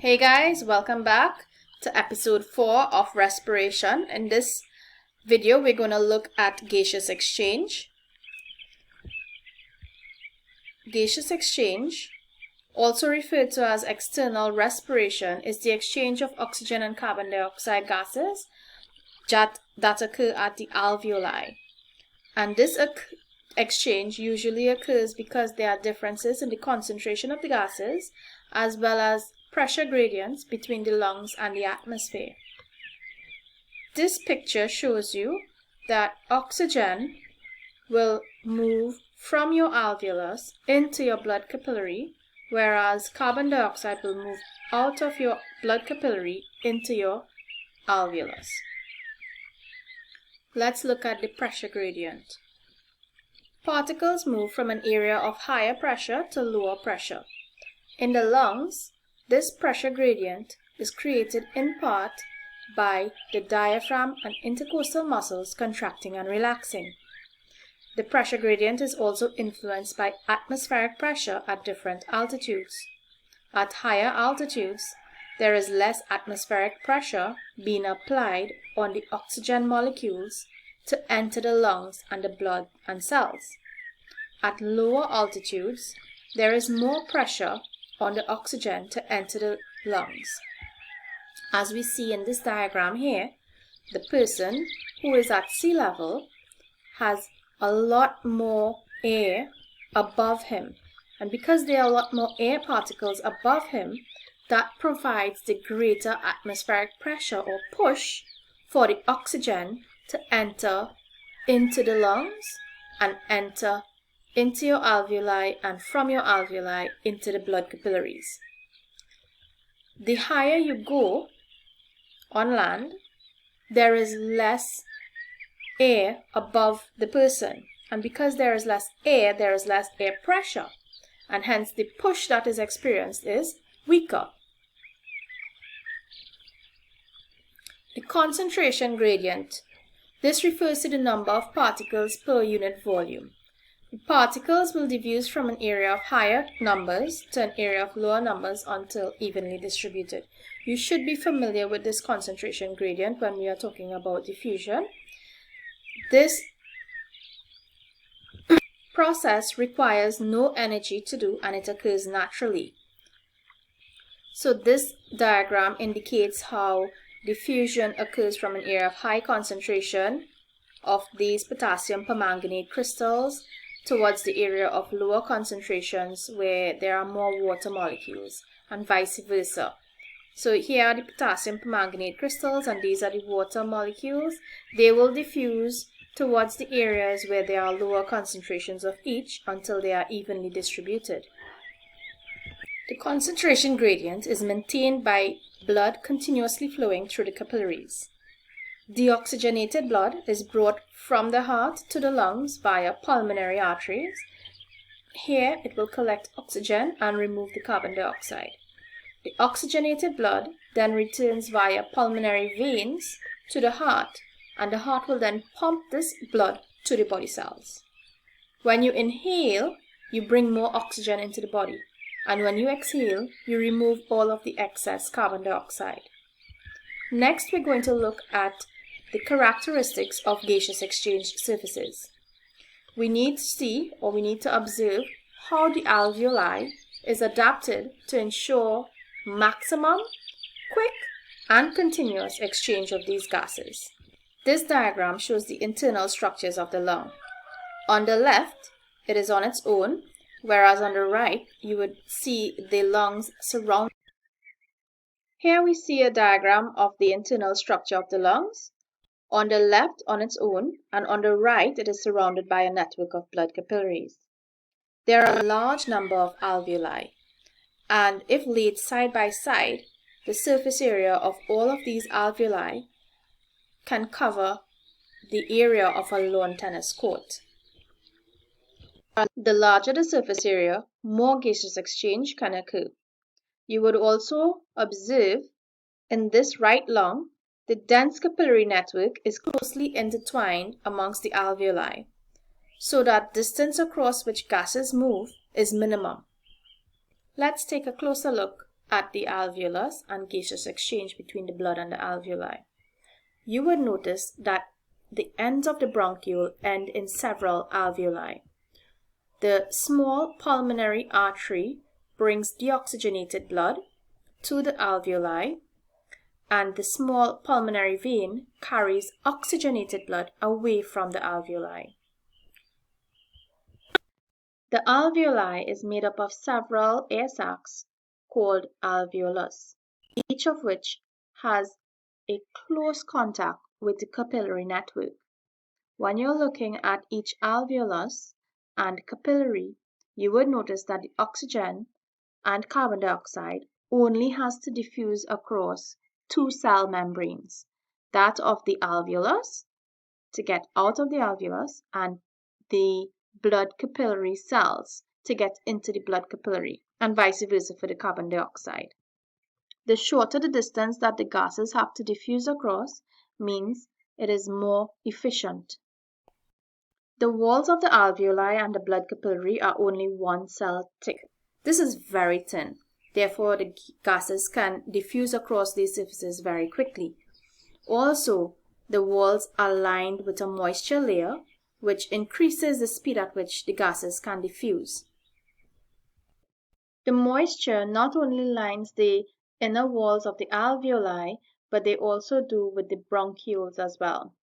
Hey guys, welcome back to episode 4 of respiration. In this video, we're going to look at gaseous exchange. Gaseous exchange, also referred to as external respiration, is the exchange of oxygen and carbon dioxide gases that occur at the alveoli. And this exchange usually occurs because there are differences in the concentration of the gases as well as pressure gradients between the lungs and the atmosphere. This picture shows you that oxygen will move from your alveolus into your blood capillary, whereas carbon dioxide will move out of your blood capillary into your alveolus. Let's look at the pressure gradient. Particles move from an area of higher pressure to lower pressure. In the lungs, this pressure gradient is created in part by the diaphragm and intercostal muscles contracting and relaxing. The pressure gradient is also influenced by atmospheric pressure at different altitudes. At higher altitudes, there is less atmospheric pressure being applied on the oxygen molecules to enter the lungs and the blood and cells. At lower altitudes, there is more pressure on the oxygen to enter the lungs. As we see in this diagram here, the person who is at sea level has a lot more air above him. And because there are a lot more air particles above him, that provides the greater atmospheric pressure or push for the oxygen to enter into the lungs and enter into your alveoli and from your alveoli into the blood capillaries. The higher you go on land, there is less air above the person. And because there is less air pressure. And hence the push that is experienced is weaker. The concentration gradient. This refers to the number of particles per unit volume. The particles will diffuse from an area of higher numbers to an area of lower numbers until evenly distributed. You should be familiar with this concentration gradient when we are talking about diffusion. This process requires no energy to do and it occurs naturally. So this diagram indicates how diffusion occurs from an area of high concentration of these potassium permanganate crystals towards the area of lower concentrations where there are more water molecules, and vice versa. So here are the potassium permanganate crystals and these are the water molecules. They will diffuse towards the areas where there are lower concentrations of each until they are evenly distributed. The concentration gradient is maintained by blood continuously flowing through the capillaries. Deoxygenated blood is brought from the heart to the lungs via pulmonary arteries. Here it will collect oxygen and remove the carbon dioxide. The oxygenated blood then returns via pulmonary veins to the heart, and the heart will then pump this blood to the body cells. When you inhale, you bring more oxygen into the body, and when you exhale, you remove all of the excess carbon dioxide. Next, we're going to look at the characteristics of gaseous exchange surfaces. We need to see, or we need to observe, how the alveoli is adapted to ensure maximum, quick, and continuous exchange of these gases. This diagram shows the internal structures of the lung. On the left, it is on its own, whereas on the right, you would see the lungs surrounded. Here we see a diagram of the internal structure of the lungs. On the left on its own, and on the right it is surrounded by a network of blood capillaries. There are a large number of alveoli, and if laid side by side, the surface area of all of these alveoli can cover the area of a lawn tennis court. The larger the surface area, more gaseous exchange can occur. You would also observe in this right lung, the dense capillary network is closely intertwined amongst the alveoli, so that distance across which gases move is minimum. Let's take a closer look at the alveolus and gaseous exchange between the blood and the alveoli, you would notice that the ends of the bronchiole end in several alveoli. The small pulmonary artery brings deoxygenated blood to the alveoli, and the small pulmonary vein carries oxygenated blood away from the alveoli. The alveoli is made up of several air sacs called alveolus, each of which has a close contact with the capillary network. When you're looking at each alveolus and capillary, you would notice that the oxygen and carbon dioxide only has to diffuse across two cell membranes, that of the alveolus to get out of the alveolus and the blood capillary cells to get into the blood capillary, and vice versa for the carbon dioxide. The shorter the distance that the gases have to diffuse across means it is more efficient. The walls of the alveoli and the blood capillary are only 1 cell thick. This is very thin. Therefore, the gases can diffuse across these surfaces very quickly. Also, the walls are lined with a moisture layer, which increases the speed at which the gases can diffuse. The moisture not only lines the inner walls of the alveoli, but they also do with the bronchioles as well.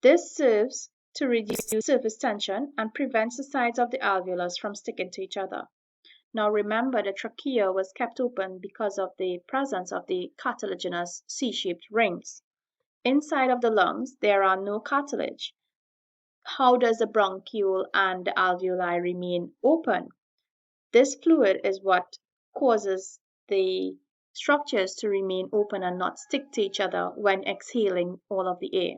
This serves to reduce surface tension and prevents the sides of the alveolus from sticking to each other. Now remember, the trachea was kept open because of the presence of the cartilaginous C-shaped rings. Inside of the lungs, there are no cartilage. How does the bronchiole and the alveoli remain open? This fluid is what causes the structures to remain open and not stick to each other when exhaling all of the air.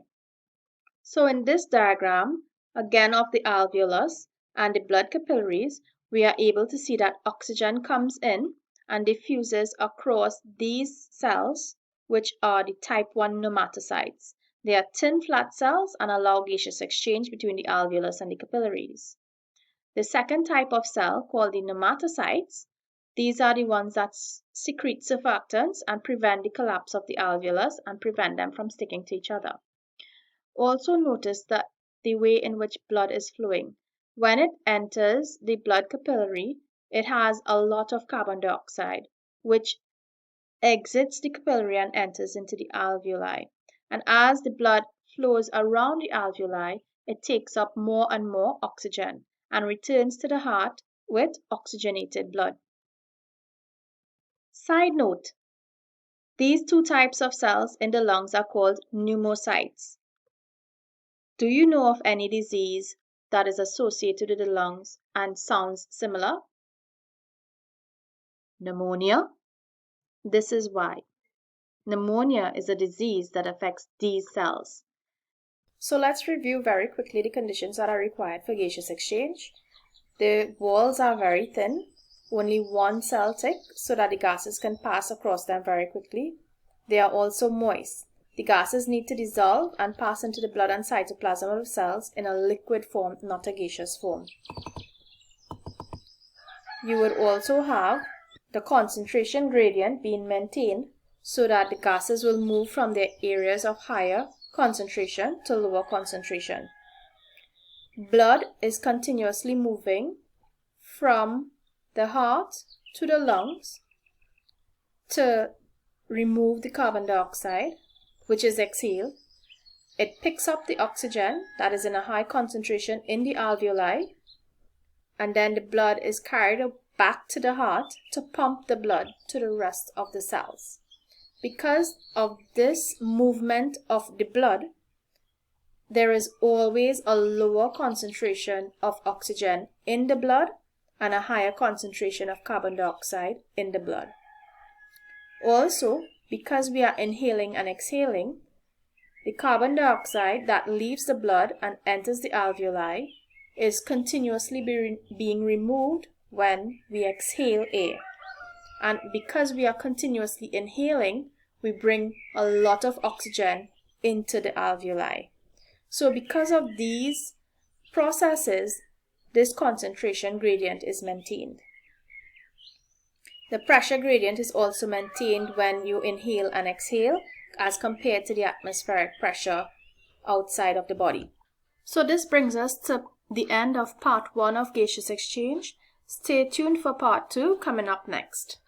So in this diagram, again of the alveolus and the blood capillaries, we are able to see that oxygen comes in and diffuses across these cells, which are the type 1 nematocytes. They are thin flat cells and allow gaseous exchange between the alveolus and the capillaries. The second type of cell, called the nematocytes, these are the ones that secrete surfactants and prevent the collapse of the alveolus and prevent them from sticking to each other. Also notice that the way in which blood is flowing. When it enters the blood capillary, it has a lot of carbon dioxide, which exits the capillary and enters into the alveoli. And as the blood flows around the alveoli, it takes up more and more oxygen and returns to the heart with oxygenated blood. Side note, these two types of cells in the lungs are called pneumocytes. Do you know of any disease that is associated with the lungs and sounds similar? Pneumonia. This is why. Pneumonia is a disease that affects these cells. So let's review very quickly the conditions that are required for gaseous exchange. The walls are very thin, only 1 cell thick, so that the gases can pass across them very quickly. They are also moist. The gases need to dissolve and pass into the blood and cytoplasm of cells in a liquid form, not a gaseous form. You would also have the concentration gradient being maintained so that the gases will move from their areas of higher concentration to lower concentration. Blood is continuously moving from the heart to the lungs to remove the carbon dioxide, which is exhaled. It picks up the oxygen that is in a high concentration in the alveoli, and then the blood is carried back to the heart to pump the blood to the rest of the cells. Because of this movement of the blood, there is always a lower concentration of oxygen in the blood and a higher concentration of carbon dioxide in the blood. Also, because we are inhaling and exhaling, the carbon dioxide that leaves the blood and enters the alveoli is continuously being removed when we exhale air. And because we are continuously inhaling, we bring a lot of oxygen into the alveoli. So because of these processes, this concentration gradient is maintained. The pressure gradient is also maintained when you inhale and exhale as compared to the atmospheric pressure outside of the body. So this brings us to the end of part 1 of gaseous exchange. Stay tuned for part 2 coming up next.